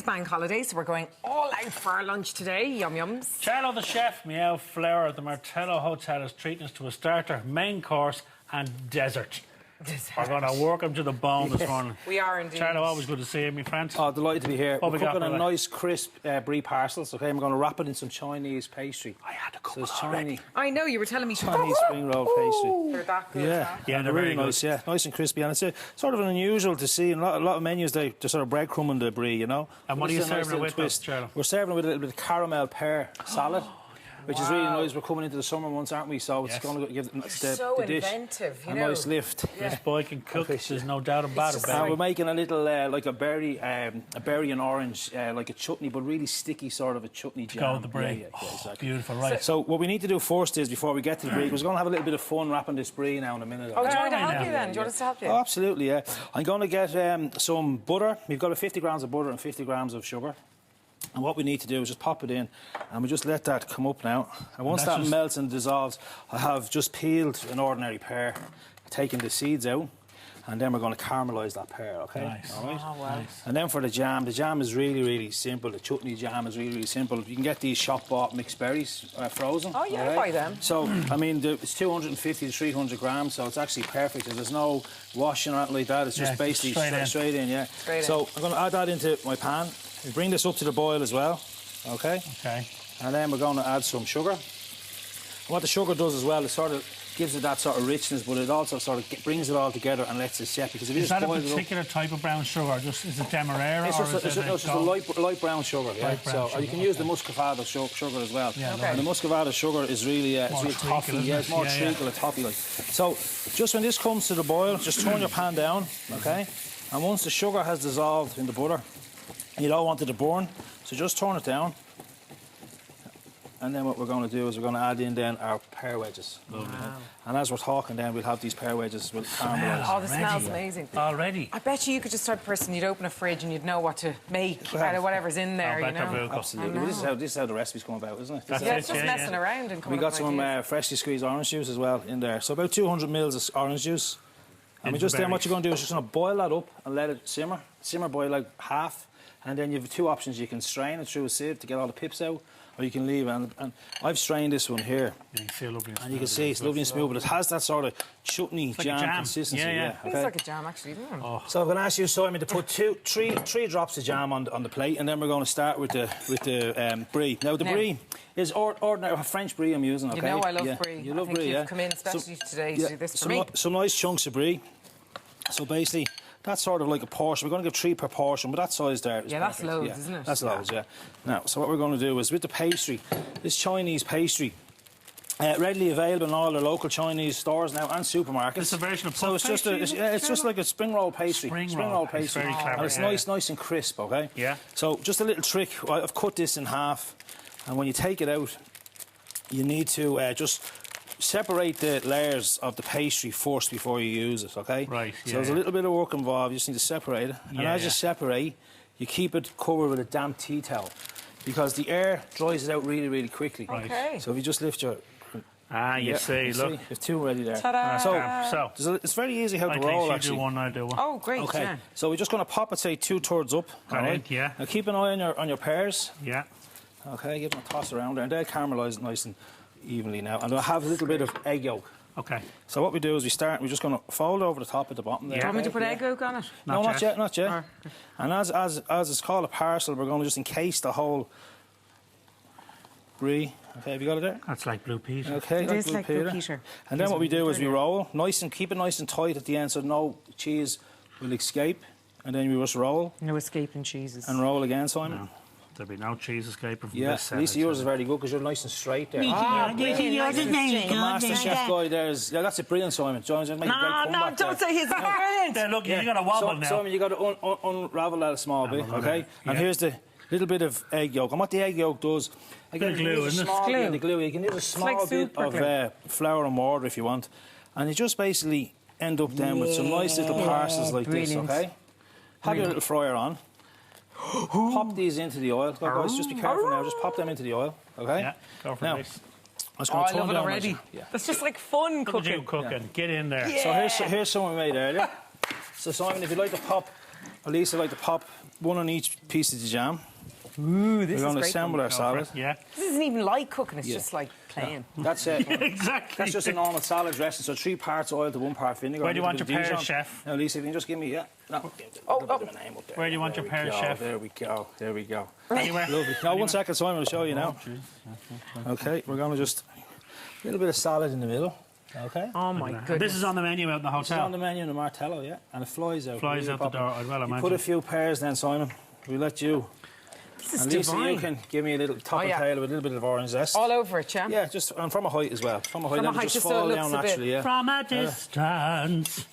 bank holiday, so we're going all out for our lunch today. Yum yums. Charlo the chef, meow flower at the Martello Hotel is treating us to a starter, main course and dessert. We're going to work them to the bone this morning. We are indeed. Charlo, always good to see you, my friend. Oh, delighted to be here. What We're we got, cooking a brother? nice crisp Brie parcels, okay? I'm going to wrap it in some Chinese pastry. I had to cook So it's already. I know, you were telling me. Chinese spring roll pastry. They're that good. Yeah, huh? Yeah, they're really very good. nice. Yeah, nice and crispy, and it's sort of unusual to see. In a lot of menus, they're sort of breadcrumbing the Brie, you know. And what This are you is a nice serving it little with, Charlo? We're serving it with a little bit of caramel pear salad. Which is really Wow. nice. We're coming into the summer months, aren't we? So it's Yes. going to give So the dish inventive, you a know. nice lift. This boy can cook, there's no doubt about it, just And we're baby. making a little like a berry and orange, like a chutney, but really sticky sort of a chutney jam. Go with the Brie. Yeah, exactly. Beautiful, right. So what we need to do first is, before we get to the Brie, we're going to have a little bit of fun wrapping this Brie now in a minute. Oh, do you want me to Yeah, help you yeah, then? Do you want us to help you? Oh, absolutely, yeah. I'm going to get some butter. We've got 50 grams of butter and 50 grams of sugar. And what we need to do is just pop it in, and we just let that come up now. And once that melts and dissolves, I have just peeled an ordinary pear, taken the seeds out, and then we're going to caramelise that pear, okay? Nice. All right? Oh, wow. And then for the jam is really, really simple. The chutney jam is really, really simple. You can get these shop-bought mixed berries frozen. Oh, yeah, I okay? buy them. So, I mean, it's 250 to 300 grams, so it's actually perfect. There's no washing or anything like that. It's just Yeah, basically straight in, yeah. Straight so in. I'm going to add that into my pan. We bring this up to the boil as well, okay? Okay. And then we're going to add some sugar. And what the sugar does as well, it sort of gives it that sort of richness, but it also sort of brings it all together and lets it set. Because if you Is just that a boil it up, particular type of brown sugar, or just is it demerara, it's or just, is it it's just a light brown sugar, yeah. Light brown so you sugar, can use the muscovado sugar as well. Yeah, Okay. And the muscovado sugar is really, it's More really treacle, toffee, isn't yeah, it? it's more Yeah, treacle, a toffee like. So just when this comes to the boil, just turn your pan down, okay? And once the sugar has dissolved in the butter, you don't want it to burn, so just turn it down. And then what we're going to do is we're going to add in then our pear wedges. Lovely. And as we're talking then, we'll have these pear wedges with caramelise. Oh, the Already. smells amazing. Already. I bet you could just type of person, you'd open a fridge and you'd know what to make out of whatever's in there, you know. Absolutely. Well, this is how the recipes come about, isn't it? That's Yeah, it, it's just yeah, messing yeah. around and coming We got up with some ideas. freshly squeezed orange juice as well in there. So about 200 mils of orange juice. And we Into just then what berries. you're going to do is just going to boil that up and let it simmer. Simmer by like half. And then you have two options. You can strain it through a sieve to get all the pips out, or you can leave it. And I've strained this one here. Yeah, you feel lovely. And you can see it's lovely and smooth, but it has that sort of chutney like a jam, jam. consistency. Yeah. It's like a jam, actually, isn't it? Oh. So I'm going to ask you, Simon, to put three drops of jam on the plate, and then we're going to start with the Brie. Now the Brie is ordinary French Brie I'm using. Okay? You know I love yeah. Brie. You love I think Brie, you've yeah. come in especially today to do this for me. Some nice chunks of Brie. So basically, that's sort of like a portion. We're going to give 3 per portion, but that size there is Yeah, that's perfect. loads, isn't it? That's loads, yeah. Now, so what we're going to do is with the pastry, this Chinese pastry, readily available in all the local Chinese stores now and supermarkets. It's a version of so puff it's just pastry, it's just like a spring roll pastry. Spring roll. It's pastry. very clever, And it's yeah, nice and crisp, okay? Yeah. So just a little trick. I've cut this in half, and when you take it out, you need to just separate the layers of the pastry first before you use it, okay? Right, So yeah, there's a yeah. little bit of work involved. You just need to separate it. And Yeah, as you yeah. separate, you keep it covered with a damp tea towel because the air dries it out really, really quickly. Right. Okay. So if you just lift your... Ah, you see, look. There's 2 already there. Ta-da! So, It's very easy how I to think roll, you actually. do one, I do one. Oh, great, Okay, yeah. so we're just going to pop it, say, 2/3 up. Got all it, right? yeah. Now keep an eye on your pears. Yeah. Okay, give them a toss around there, and they'll caramelise nice and evenly now. And I'll have a little bit of egg yolk. Okay. So what we do is we're just going to fold over the top at the bottom there. Do you want me to okay? put egg yolk on it? No, not yet, not yet. Oh. And as it's called a parcel, we're going to just encase the whole Brie. Okay, have you got it there? That's like blue peas. Okay, It is like Blue Peter. And then what we do is we roll, keep it nice and tight at the end so no cheese will escape. And then we just roll No escaping cheeses. and roll again, Simon. No. There'll be no cheese escaping from Yeah, this at least yours is very good because you're nice and straight there. Brilliant. The master chef guy there is... Yeah, that's a brilliant, Simon. John's make a great No, comeback don't there. say he's brilliant. There, look, you got to wobble now. Simon, you got to unravel that a small bit, Unravel okay? that, And yeah. here's the little bit of egg yolk. And what the egg yolk does... Bit of glue, isn't it? Yeah, Glue. the glue. You can use a small like bit super of glue. flour and water if you want. And you just basically end up then with some nice little parcels like brilliant. this, okay? Have your little fryer on. Pop these into the oil. Guys, just be careful now. Just pop them into the oil, okay? Yeah, go for Now, this. I'm just Oh, going I to turn love it down already. my- Yeah. That's just like fun Look at you cooking. cooking. Get in there. So here's some we made earlier. So, Simon, if you'd like to pop, or Lisa, like to pop one on each piece of the jam. Ooh, this We're going is to great. assemble our salad. Yeah. This isn't even like cooking, it's just like playing. That's it. Exactly. That's just a normal salad dressing. So 3 parts oil to 1 part vinegar. Where do you want your pear, Dijon. chef? Now, Lisa, if you can just give me, no. Where do you want your pear, chef? There we go. There we go. Anywhere. Lovely. Now, 1 second, Simon, I'll show you now. Okay, we're going to just a little bit of salad in the middle. Okay. Oh my goodness. This is on the menu out in the It's hotel. on the menu in the Martello, yeah, and it flies out. Flies Really out the popping. door, I'd well You imagine. put a few pears then, Simon. We let you. This is And Lisa, divine. you can give me a little top and tail with a little bit of orange zest. All over it, yeah? Yeah, just and from a height as well. From a height, From a let it height, just just so it fall looks down a bit- naturally. Yeah. From a distance.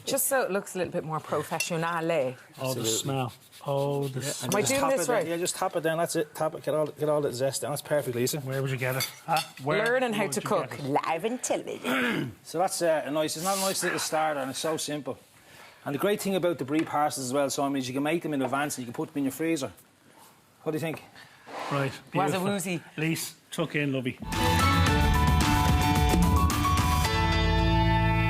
Just so it looks a little bit more professionale. Oh, the smell. Oh, the smell. Am I Just doing tap this it down. right? Yeah, just tap it down. That's it. Tap it. Get all that zest down. That's perfect, Lisa. Where would you get it? Huh? Where Learning how would to you cook get it? live on television. So that's a nice. It's not a nice little starter, and it's so simple. And the great thing about the Brie parcels as well, Simon, is you can make them in advance and you can put them in your freezer. What do you think? Right. Was a beautiful. woozy. Lise, tuck in, lovey.